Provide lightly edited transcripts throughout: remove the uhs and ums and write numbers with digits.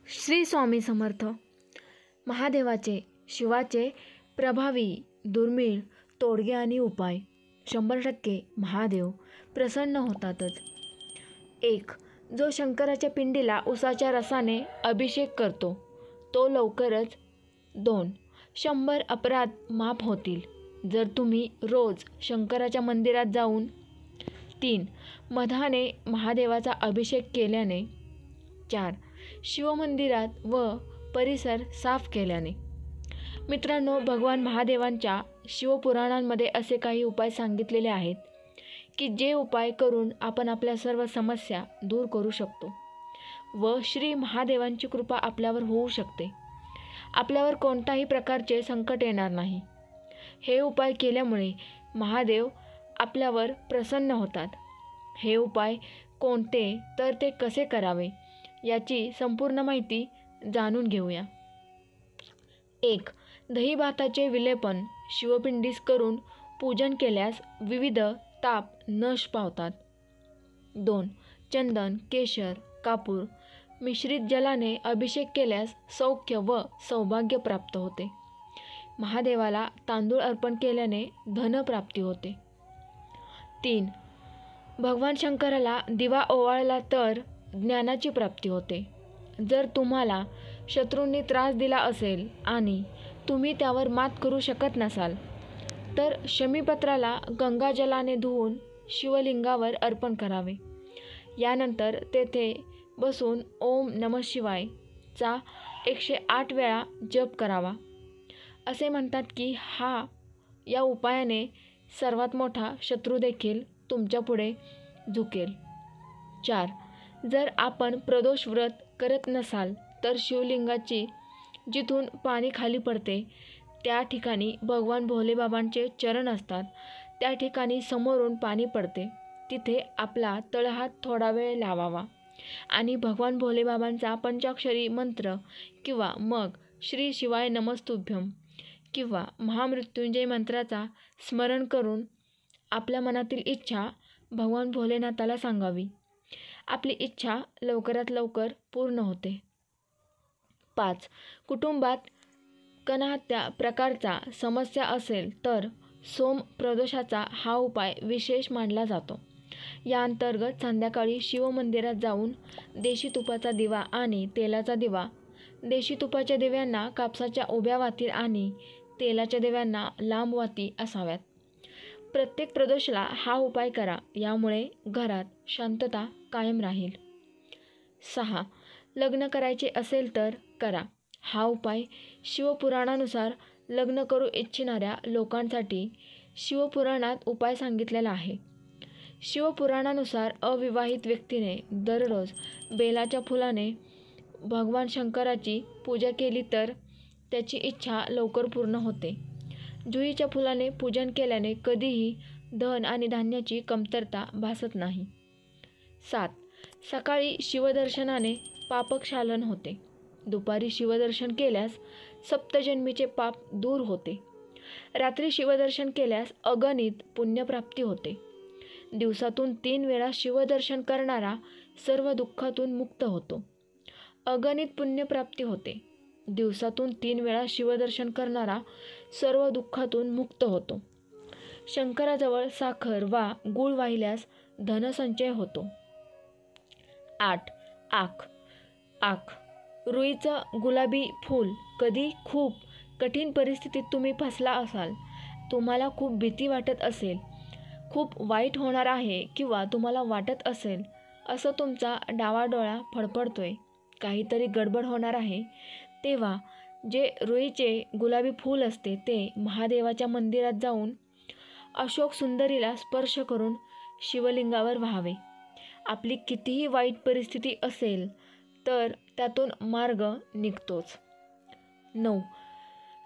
श्री स्वामी समर्थ. महादेवाचे, शिवाचे प्रभावी, दुर्मिळ तोडगे आणि उपाय. 100% महादेव प्रसन्न होतातच. 1. जो शंकराच्या पिंडीला उसाच्या रसाने अभिषेक करतो तो लवकरच. 2. 100 अपराध माफ होतील जर तुम्ही रोज शंकराच्या मंदिरात जाऊन. 3. मधाने महादेवाचा अभिषेक केल्याने. 4. शिवमंदिरात व परिसर साफ केल्याने. मित्रांनो, भगवान महादेवांच्या शिवपुराणांमध्ये असे काही उपाय सांगितलेले आहेत की जे उपाय करून आपण आपल्या सर्व समस्या दूर करू शकतो व श्री महादेवांची कृपा आपल्यावर होऊ शकते. आपल्यावर कोणताही प्रकारचे संकट येणार नाही. हे उपाय केल्यामुळे महादेव आपल्यावर प्रसन्न होतात. हे उपाय कोणते, तर ते कसे करावे याची संपूर्ण माहिती जाणून घेऊया. 1. दही भाताचे विलेपन शिवपिंडीस करून पूजन केल्यास विविध ताप नश पावतात. 2. चंदन, केशर, कापूर मिश्रित जलाने अभिषेक केल्यास सौख्य व सौभाग्य प्राप्त होते. महादेवाला तांदूळ अर्पण केल्याने धनप्राप्ती होते. 3. भगवान शंकराला दिवा ओवाळला तर ज्ञानाची प्राप्ती होते. जर तुम्हाला शत्रूंनी त्रास दिला असेल आणि तुम्ही त्यावर मात करू शकत नसाल तर शमीपत्राला गंगाजलाने धुवून शिवलिंगावर अर्पण करावे. यानंतर तेथे बसून ओम नमः शिवाय चा 108 वेळा जप करावा. असे म्हणतात की या उपायाने सर्वात मोठा शत्रू देखील तुमच्या पुढे झुकेल. 4. जर आपण प्रदोष व्रत करत नसाल तर शिवलिंगाची जिथून पाणी खाली पडते त्या ठिकाणी भगवान भोलेबाबांचे चरण असतात. त्या ठिकाणी समोरून पाणी पडते. तिथे आपला तळहात थोडा वेळ लावावा आणि भगवान भोलेबाबांचा पंचाक्षरी मंत्र किंवा मग श्री शिवाय नमस्तुभ्यम किंवा महामृत्युंजय मंत्राचा स्मरण करून आपल्या मनातील इच्छा भगवान भोलेनाथाला सांगावी. आपली इच्छा लवकरात लवकर पूर्ण होते. 5. कुटुंबात कणहत्या प्रकारचा समस्या असेल तर सोम प्रदोषाचा हा उपाय विशेष मानला जातो. या अंतर्गत संध्याकाळी शिवमंदिरात जाऊन देशी तुपाचा दिवा आणि तेलाचा दिवा, देशी तुपाच्या दिव्यांना कापसाच्या उभ्या वाती आणि तेलाच्या दिव्यांना लांब वाती असाव्यात. प्रत्येक प्रदोषाला हा उपाय करा. यामुळे घरात शांतता कायम राहील. 6. लग्न करायचे असेल तर करा. हा उपाय शिवपुराणानुसार लग्न करू इच्छिणाऱ्या लोकांसाठी शिवपुराणात उपाय सांगितलेला आहे. शिवपुराणानुसार अविवाहित व्यक्तीने दररोज बेलाच्या फुलाने भगवान शंकराची पूजा केली तर त्याची इच्छा लवकर पूर्ण होते. जुईच्या फुलाने पूजन केल्याने कधीही धन आणि धान्याची कमतरता भासत नाही. 7. सकाळी शिवदर्शनाने पापक्षालन होते. दुपारी शिवदर्शन केल्यास सप्तजन्मीचे पाप दूर होते. रात्री शिवदर्शन केल्यास अगणित पुण्यप्राप्ती होते. दिवसातून 3 वेळा शिवदर्शन करणारा सर्व दुःखातून मुक्त होतो. अगणित पुण्यप्राप्ती होते. दिवसातून 3 वेळा शिवदर्शन करणारा सर्व दुःखातून मुक्त होतो. शंकराजवळ साखर वा गूळ वाहिल्यास धनसंचय होतो. 8. आख रुईचं गुलाबी फूल. कधी खूप कठीण परिस्थितीत तुम्ही फसला असाल, तुम्हाला खूप भीती वाटत असेल, खूप वाईट होणार आहे किंवा तुम्हाला वाटत असेल असं तुमचा डावा डोळा फडफडतोय, काहीतरी गडबड होणार आहे, तेव्हा जे रुईचे गुलाबी फूल असते ते महादेवाच्या मंदिरात जाऊन अशोक सुंदरीला स्पर्श करून शिवलिंगावर व्हावे. आपली कितीही वाईट परिस्थिती असेल तर त्यातून मार्ग निघतोच. 9.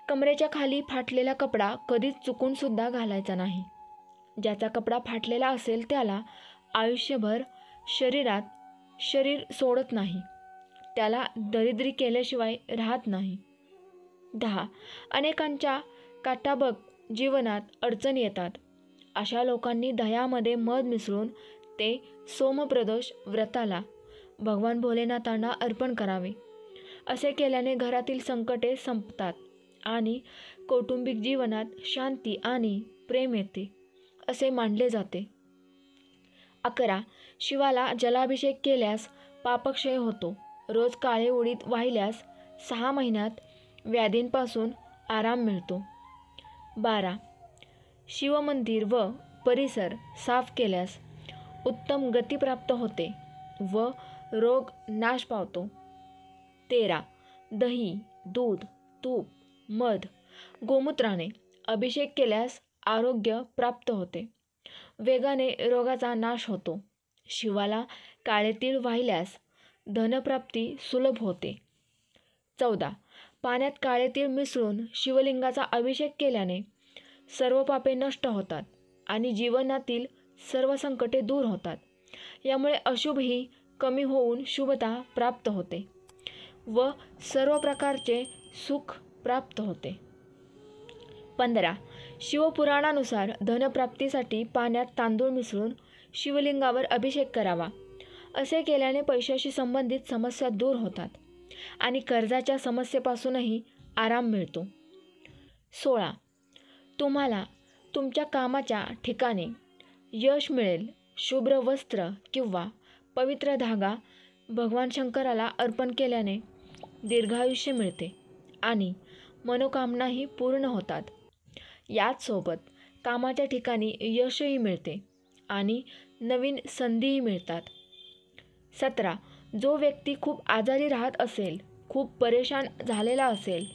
कमरेच्या खाली फाटलेला कपडा कधीच चुकून सुद्धा घालायचा नाही. ज्याचा कपडा फाटलेला असेल त्याला आयुष्यभर शरीर सोडत नाही. त्याला दरिद्री केल्याशिवाय राहत नाही. 10. अनेकांच्या काटाबग जीवनात अडचणी येतात. अशा लोकांनी दह्यामध्ये मध मिसळून ते सोमप्रदोष व्रताला भगवान भोलेनाथांना अर्पण करावे. असे केल्याने घरातील संकटे संपतात आणि कौटुंबिक जीवनात शांती आणि प्रेम येते असे मानले जाते. 11. शिवाला जलाभिषेक केल्यास पापक्षय होतो. रोज काळे उडीद वाहिल्यास 6 महिन्यात व्याधींपासून आराम मिळतो. 12. शिवमंदिर व परिसर साफ केल्यास उत्तम गती प्राप्त होते व रोग नाश पावतो. 13. दही, दूध, तूप, मध, गोमूत्राने अभिषेक केल्यास आरोग्य प्राप्त होते. वेगाने रोगाचा नाश होतो. शिवाला काळे तीळ वाहिल्यास धनप्राप्ती सुलभ होते. 14. पाण्यात काळे तीळ मिसळून शिवलिंगाचा अभिषेक केल्याने सर्व पापे नष्ट होतात आणि जीवनातील सर्व संकटे दूर होतात. यामुळे अशुभही कमी होऊन शुभता प्राप्त होते व सर्व प्रकारचे सुख प्राप्त होते. 15. शिवपुराणानुसार धनप्राप्तीसाठी पाण्यात तांदूळ मिसळून शिवलिंगावर अभिषेक करावा. असे केल्याने पैशाशी संबंधित समस्या दूर होतात आणि कर्जाच्या समस्येपासूनही आराम मिळतो. 16. तुम्हाला तुमच्या कामाच्या ठिकाणी यश मिळेल. शुभ्र वस्त्र किंवा पवित्र धागा भगवान शंकराला अर्पण केल्याने दीर्घायुष्य मिळते आणि मनोकामनाही पूर्ण होतात. याचसोबत कामाच्या ठिकाणी यशही मिळते आणि नवीन संधीही मिळतात. 17. जो व्यक्ती खूप आजारी राहत असेल, खूप परेशान झालेला असेल,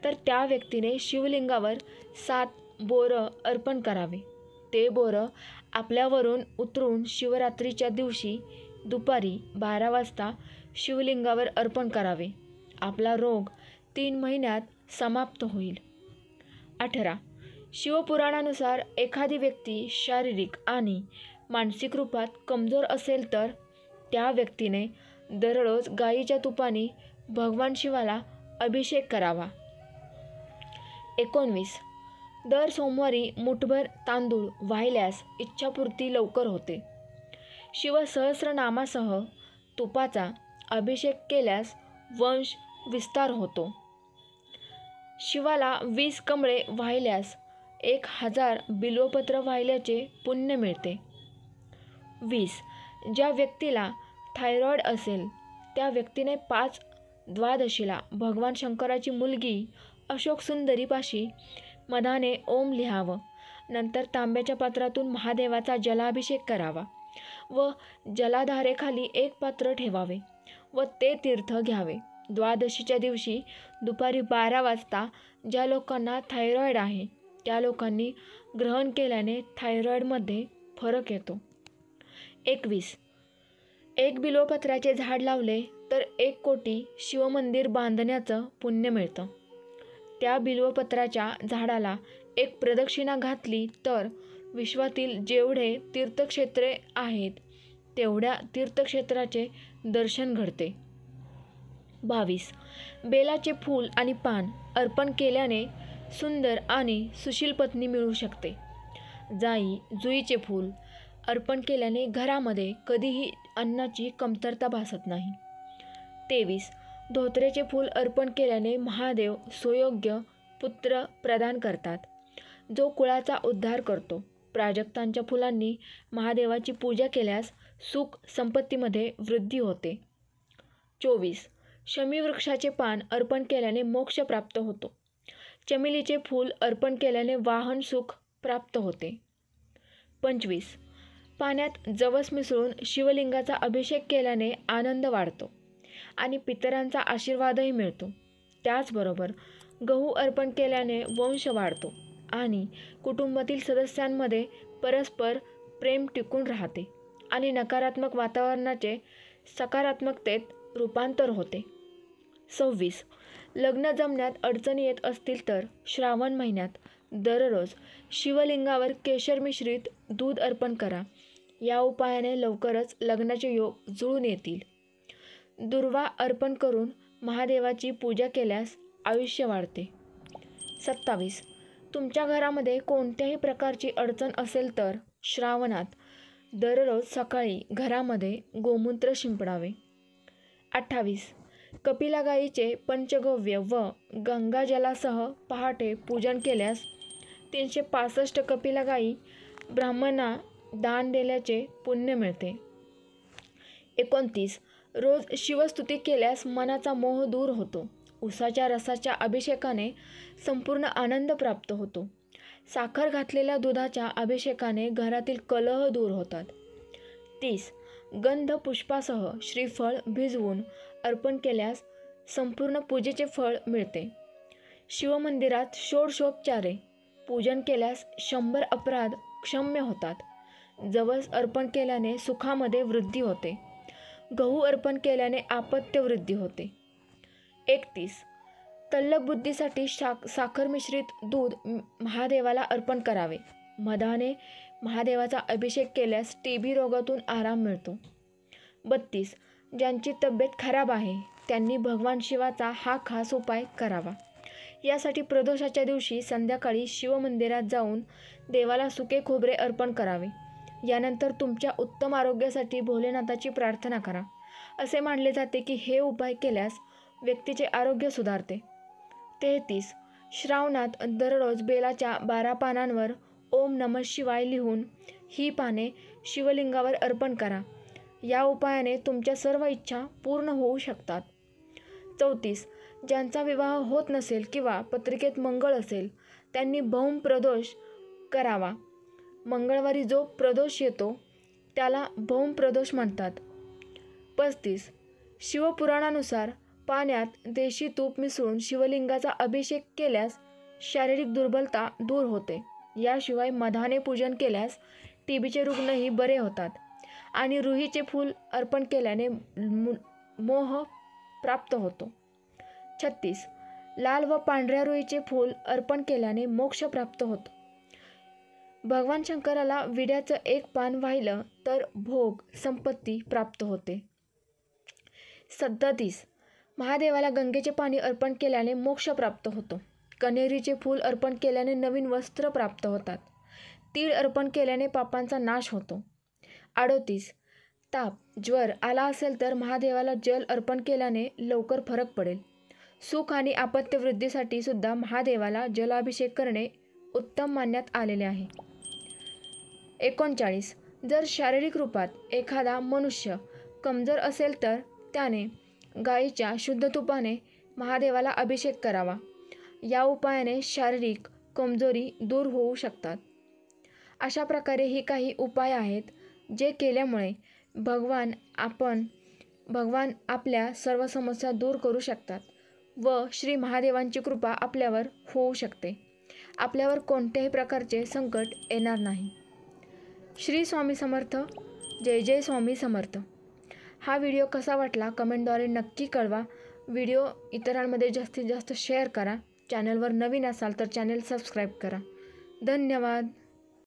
तर त्या व्यक्तीने शिवलिंगावर 7 बोरं अर्पण करावे. ते बोरं आपल्यावरून उतरून शिवरात्रीच्या दिवशी दुपारी 12 वाजता शिवलिंगावर अर्पण करावे. आपला रोग 3 महिन्यात समाप्त होईल. 18. शिवपुराणानुसार एखादी व्यक्ती शारीरिक आणि मानसिक रूपात कमजोर असेल तर त्या व्यक्तीने दररोज गाईच्या तुपाने भगवान शिवाला अभिषेक करावा. 19. दर सोमवारी मुठभर तांदूळ वाहिल्यास इच्छापूर्ती लवकर होते. शिवसहस्रनामासह तुपाचा अभिषेक केल्यास वंश विस्तार होतो. शिवाला 20 कमळे वाहिल्यास 1000 बिल्वपत्र वाहिल्याचे पुण्य मिळते. 20. ज्या व्यक्तीला थायरॉइड असेल त्या व्यक्तीने 5 द्वादशीला भगवान शंकराची मुलगी अशोकसुंदरीपाशी मधाने ओम लिहावं. नंतर तांब्याच्या पात्रातून महादेवाचा जलाभिषेक करावा व जलाधारेखाली 1 पात्र ठेवावे व ते तीर्थ घ्यावे. द्वादशीच्या दिवशी दुपारी 12 वाजता ज्या लोकांना थायरॉइड आहे त्या लोकांनी ग्रहण केल्याने थायरॉइडमध्ये फरक येतो. 21. 1 बिल्वपत्राचे झाड लावले तर 1 कोटी शिवमंदिर बांधण्याचं पुण्य मिळतं. त्या बिल्वपत्राच्या झाडाला 1 प्रदक्षिणा घातली तर विश्वातील जेवढे तीर्थक्षेत्रे आहेत तेवढ्या तीर्थक्षेत्राचे दर्शन घडते. 22. बेलाचे फूल आणि पान अर्पण केल्याने सुंदर आणि सुशील पत्नी मिळू शकते. जाई जुईचे फूल अर्पण केल्याने घरामध्ये कधीही अन्नाची कमतरता भासत नाही. 23. धोत्रेचे फूल अर्पण केल्याने महादेव सुयोग्य पुत्र प्रदान करतात, जो कुळाचा उद्धार करतो. प्राजक्तांच्या फुलांनी महादेवाची पूजा केल्यास सुख संपत्तीमध्ये वृद्धी होते. 24. शमी वृक्षाचे पान अर्पण केल्याने मोक्ष प्राप्त होतो. चमेलीचे फूल अर्पण केल्याने वाहन सुख प्राप्त होते. 25. पाण्यात जवस मिसळून शिवलिंगाचा अभिषेक केल्याने आनंद वाढतो आणि पितरांचा आशीर्वादही मिळतो. त्याचबरोबर गहू अर्पण केल्याने वंश वाढतो आणि कुटुंबातील सदस्यांमध्ये परस्पर प्रेम टिकून राहते आणि नकारात्मक वातावरणाचे सकारात्मकतेत रूपांतर होते. 26. लग्न जमण्यात अडचणी येत असतील तर श्रावण महिन्यात दररोज शिवलिंगावर केशर मिश्रित दूध अर्पण करा. या उपायाने लवकरच लग्नाचे योग जुळून येतील. दुर्वा अर्पण करून महादेवाची पूजा केल्यास आयुष्य वाढते. 27. तुमच्या घरामध्ये कोणत्याही प्रकारची अडचण असेल तर श्रावणात दररोज सकाळी घरामध्ये गोमूत्र शिंपडावे. 28. कपिला गायीचे पंचगव्य व गंगाजलासह पहाटे पूजन केल्यास 365 कपिला गायी ब्राह्मणांना दान दिल्याचे पुण्य मिळते. 29. रोज शिवस्तुती केल्यास मनाचा मोह दूर होतो. उसाच्या रसाच्या अभिषेकाने संपूर्ण आनंद प्राप्त होतो. साखर घातलेल्या दुधाच्या अभिषेकाने घरातील कलह दूर होतात. 30. गंध पुष्पासह श्रीफळ भिजवून अर्पण केल्यास संपूर्ण पूजेचे फळ मिळते. शिवमंदिरात षोडशोपचारे पूजन केल्यास 100 अपराध क्षम्य होतात. जवस अर्पण केल्याने सुखामध्ये वृद्धी होते. गहू अर्पण केल्याने आपत्य वृद्धी होते. 31. तल्लख बुद्धीसाठी साखर मिश्रित दूध महादेवाला अर्पण करावे. मधाने महादेवाचा अभिषेक केल्यास TB रोगातून आराम मिळतो. 32. ज्यांची तब्येत खराब आहे त्यांनी भगवान शिवाचा हा खास उपाय करावा. यासाठी प्रदोषाच्या दिवशी संध्याकाळी शिवमंदिरात जाऊन देवाला सुके खोबरे अर्पण करावे. यानंतर तुमच्या उत्तम आरोग्यासाठी भोलेनाथाची प्रार्थना करा. असे मानले जाते की हे उपाय केल्यास व्यक्तीचे आरोग्य सुधारते. 33. श्रावणात दररोज बेलाच्या 12 पानांवर ओम नमः शिवाय लिहून ही पाने शिवलिंगावर अर्पण करा. या उपायाने तुमच्या सर्व इच्छा पूर्ण होऊ शकतात. 34. ज्यांचा विवाह होत नसेल किंवा पत्रिकेत मंगळ असेल त्यांनी भौम प्रदोष करावा. मंगळवारी जो प्रदोष येतो त्याला भौम प्रदोष म्हणतात. 35. शिवपुराणानुसार पाण्यात देशी तूप मिसळून शिवलिंगाचा अभिषेक केल्यास शारीरिक दुर्बलता दूर होते. याशिवाय मधाने पूजन केल्यास TBचे रुग्णही बरे होतात आणि रुईचे फूल अर्पण केल्याने मोह प्राप्त होतो. 36. लाल व पांढऱ्या रुईचे फूल अर्पण केल्याने मोक्ष प्राप्त होतो. भगवान शंकराला विड्याचं एक पान वाहिलं तर भोग संपत्ती प्राप्त होते. 37. महादेवाला गंगेचे पाणी अर्पण केल्याने मोक्ष प्राप्त होतो. कण्हेरीचे फूल अर्पण केल्याने नवीन वस्त्र प्राप्त होतात. तीळ अर्पण केल्याने पापांचा नाश होतो. 38. ताप ज्वर आला असेल तर महादेवाला जल अर्पण केल्याने लवकर फरक पडेल. सुख आणि आपत्य वृद्धीसाठी सुद्धा महादेवाला जलाभिषेक करणे उत्तम मानण्यात आलेले आहे. 39. जर शारीरिक रूपात एखादा मनुष्य कमजोर असेल तर त्याने गायीच्या शुद्ध तुपाने महादेवाला अभिषेक करावा. या उपायाने शारीरिक कमजोरी दूर होऊ शकतात. अशा प्रकारे ही काही उपाय आहेत जे केल्यामुळे भगवान आपल्या सर्व समस्या दूर करू शकतात व श्री महादेवांची कृपा आपल्यावर होऊ शकते. आपल्यावर कोणत्याही प्रकारचे संकट येणार नाही. श्री स्वामी समर्थ. जय जय स्वामी समर्थ. हा व्हिडिओ कसा वाटला कमेंटद्वारे नक्की कळवा. व्हिडिओ इतरांमध्ये जास्तीत जास्त शेअर करा. चॅनलवर नवीन असाल तर चॅनल सबस्क्राईब करा. धन्यवाद.